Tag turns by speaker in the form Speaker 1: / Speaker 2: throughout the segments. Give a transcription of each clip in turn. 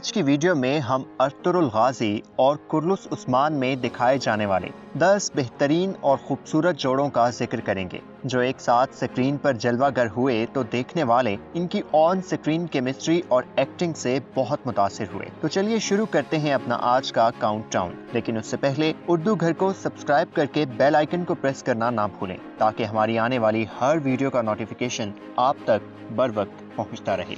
Speaker 1: آج کی ویڈیو میں ہم ارطغرل غازی اور کرلس عثمان میں دکھائے جانے والے 10 بہترین اور خوبصورت جوڑوں کا ذکر کریں گے جو ایک ساتھ سکرین پر جلوہ گر ہوئے تو دیکھنے والے ان کی آن سکرین کیمسٹری اور ایکٹنگ سے بہت متاثر ہوئے۔ تو چلیے شروع کرتے ہیں اپنا آج کا کاؤنٹ ڈاؤن، لیکن اس سے پہلے اردو گھر کو سبسکرائب کر کے بیل آئیکن کو پریس کرنا نہ بھولیں تاکہ ہماری آنے والی ہر ویڈیو کا نوٹیفیکیشن آپ تک بر وقت پہنچتا رہے۔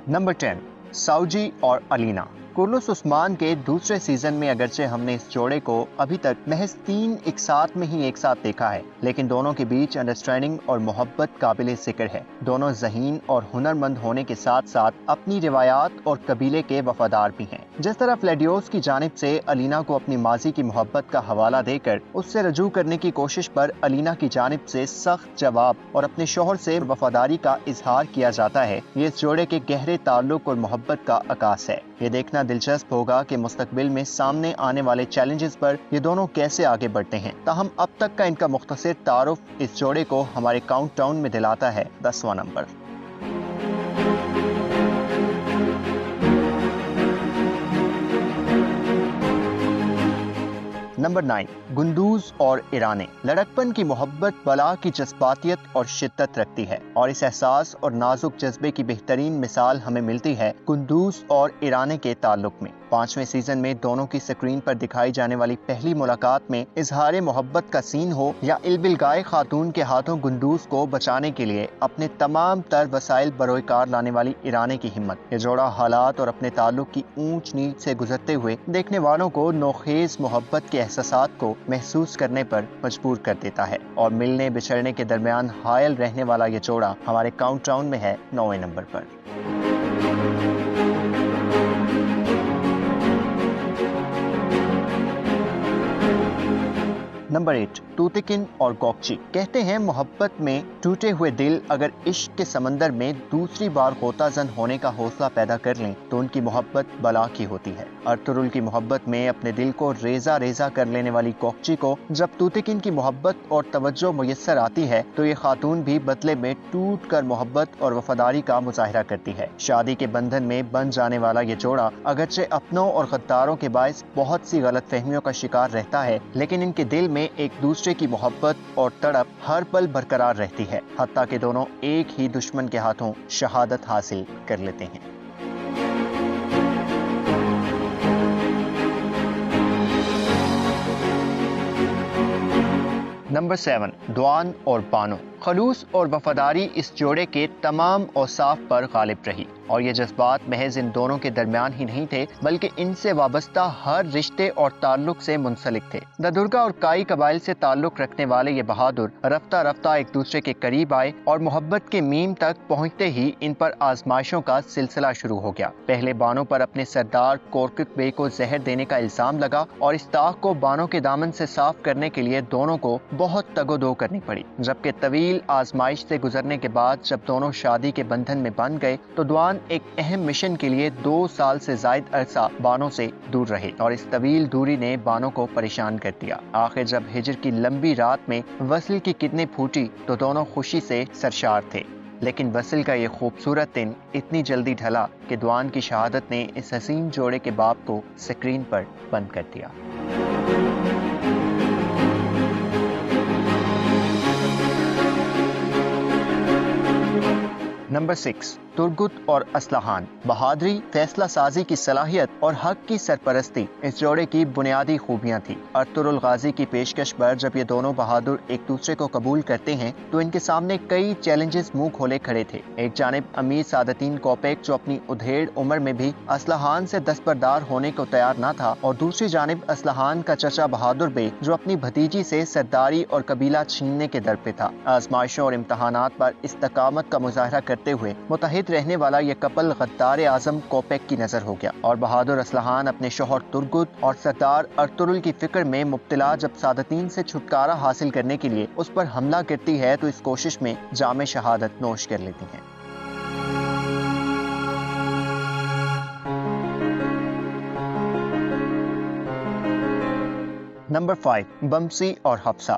Speaker 1: نمبر 10، ساوجی اور الینا۔ کرلس عثمان کے دوسرے سیزن میں اگرچہ ہم نے اس جوڑے کو ابھی تک محض 3 ایک ساتھ دیکھا ہے، لیکن دونوں کے بیچ انڈرسٹینڈنگ اور محبت قابل ذکر ہے۔ دونوں ذہین اور ہنرمند ہونے کے ساتھ ساتھ اپنی روایات اور قبیلے کے وفادار بھی ہیں۔ جس طرح فلیڈیوس کی جانب سے الینا کو اپنی ماضی کی محبت کا حوالہ دے کر اس سے رجوع کرنے کی کوشش پر الینا کی جانب سے سخت جواب اور اپنے شوہر سے وفاداری کا اظہار کیا جاتا ہے، یہ اس جوڑے کے گہرے تعلق اور محبت کا عکاس ہے۔ یہ دیکھنا دلچسپ ہوگا کہ مستقبل میں سامنے آنے والے چیلنجز پر یہ دونوں کیسے آگے بڑھتے ہیں۔ تاہم اب تک کا ان کا مختصر تعارف اس جوڑے کو ہمارے کاؤنٹ ڈاؤن میں دلاتا ہے 10واں نمبر۔ نمبر 9، گندوز اور ایرانے۔ لڑکپن کی محبت بلا کی جذباتیت اور شدت رکھتی ہے، اور اس احساس اور نازک جذبے کی بہترین مثال ہمیں ملتی ہے گندوز اور ایرانے کے تعلق میں۔ 5ویں سیزن میں دونوں کی سکرین پر دکھائی جانے والی پہلی ملاقات میں اظہار محبت کا سین ہو یا البلگائے خاتون کے ہاتھوں گندوز کو بچانے کے لیے اپنے تمام تر وسائل بروئے کار لانے والی ایرانے کی ہمت، یہ جوڑا حالات اور اپنے تعلق کی اونچ نیچ سے گزرتے ہوئے دیکھنے والوں کو نوخیز محبت کے احساسات کو محسوس کرنے پر مجبور کر دیتا ہے، اور ملنے بچھڑنے کے درمیان حائل رہنے والا یہ جوڑا ہمارے کاؤنٹ ڈاؤن میں ہے 9ویں نمبر پر۔ نمبر 8، توتکن اور گوکچی۔ کہتے ہیں محبت میں ٹوٹے ہوئے دل اگر عشق کے سمندر میں دوسری بار غوطہ زن ہونے کا حوصلہ پیدا کر لیں تو ان کی محبت بلا کی ہوتی ہے۔ ارطغرل کی محبت میں اپنے دل کو ریزہ ریزہ کر لینے والی گوکچی کو جب توتکن کی محبت اور توجہ میسر آتی ہے تو یہ خاتون بھی بدلے میں ٹوٹ کر محبت اور وفاداری کا مظاہرہ کرتی ہے۔ شادی کے بندھن میں بن جانے والا یہ جوڑا اگرچہ اپنوں اور غداروں کے باعث بہت سی غلط فہمیوں کا شکار رہتا ہے، لیکن ان کے دل میں ایک دوسرے کی محبت اور تڑپ ہر پل برقرار رہتی ہے، حتیٰ کہ دونوں ایک ہی دشمن کے ہاتھوں شہادت حاصل کر لیتے ہیں۔ نمبر 7، دوان اور بانو۔ خلوص اور وفاداری اس جوڑے کے تمام اوصاف پر غالب رہی، اور یہ جذبات محض ان دونوں کے درمیان ہی نہیں تھے بلکہ ان سے وابستہ ہر رشتے اور تعلق سے منسلک تھے۔ ددرگا اور کائی قبائل سے تعلق رکھنے والے یہ بہادر رفتہ رفتہ ایک دوسرے کے قریب آئے، اور محبت کے میم تک پہنچتے ہی ان پر آزمائشوں کا سلسلہ شروع ہو گیا۔ پہلے بانو پر اپنے سردار کورکک بے کو زہر دینے کا الزام لگا، اور اس داغ کو بانو کے دامن سے صاف کرنے کے لیے دونوں کو بہت تگ و دو کرنی پڑی، جبکہ طویل آزمائش سے گزرنے کے بعد جب دونوں شادی کے بندھن میں بن گئے تو دوان ایک اہم مشن کے لیے 2 سال سے زائد عرصہ بانو سے دور رہے، اور اس طویل دوری نے بانو کو پریشان کر دیا۔ آخر جب ہجر کی لمبی رات میں وصل کی کرنیں پھوٹی تو دونوں خوشی سے سرشار تھے، لیکن وصل کا یہ خوبصورت دن اتنی جلدی ڈھلا کہ دوان کی شہادت نے اس حسین جوڑے کے باب کو سکرین پر بند کر دیا۔ نمبر 6، ترگت اور اسلحان۔ بہادری، فیصلہ سازی کی صلاحیت اور حق کی سرپرستی اس جوڑے کی بنیادی خوبیاں تھیں۔ ارطغرل غازی کی پیشکش پر جب یہ دونوں بہادر ایک دوسرے کو قبول کرتے ہیں تو ان کے سامنے کئی چیلنجز منہ کھولے کھڑے تھے۔ ایک جانب امیر سعادتین کوپیک جو اپنی ادھیڑ عمر میں بھی اسلحان سے دستبردار ہونے کو تیار نہ تھا، اور دوسری جانب اسلحان کا چچا بہادر بے جو اپنی بھتیجی سے سرداری اور قبیلہ چھیننے کے در پہ تھا۔ آزمائشوں اور امتحانات پر استقامت کا مظاہرہ کرتے ہوئے متحد رہنے والا یہ کپل غدار اعظم کوپیک کی نظر ہو گیا، اور بہادر اسلحان اپنے شوہر ترگت اور سردار ارطغرل کی فکر میں مبتلا جب سعادتین سے چھٹکارا حاصل کرنے کے لیے اس پر حملہ کرتی ہے تو اس کوشش میں جام شہادت نوش کر لیتی ہیں۔ نمبر 5، بمسی اور حفصہ۔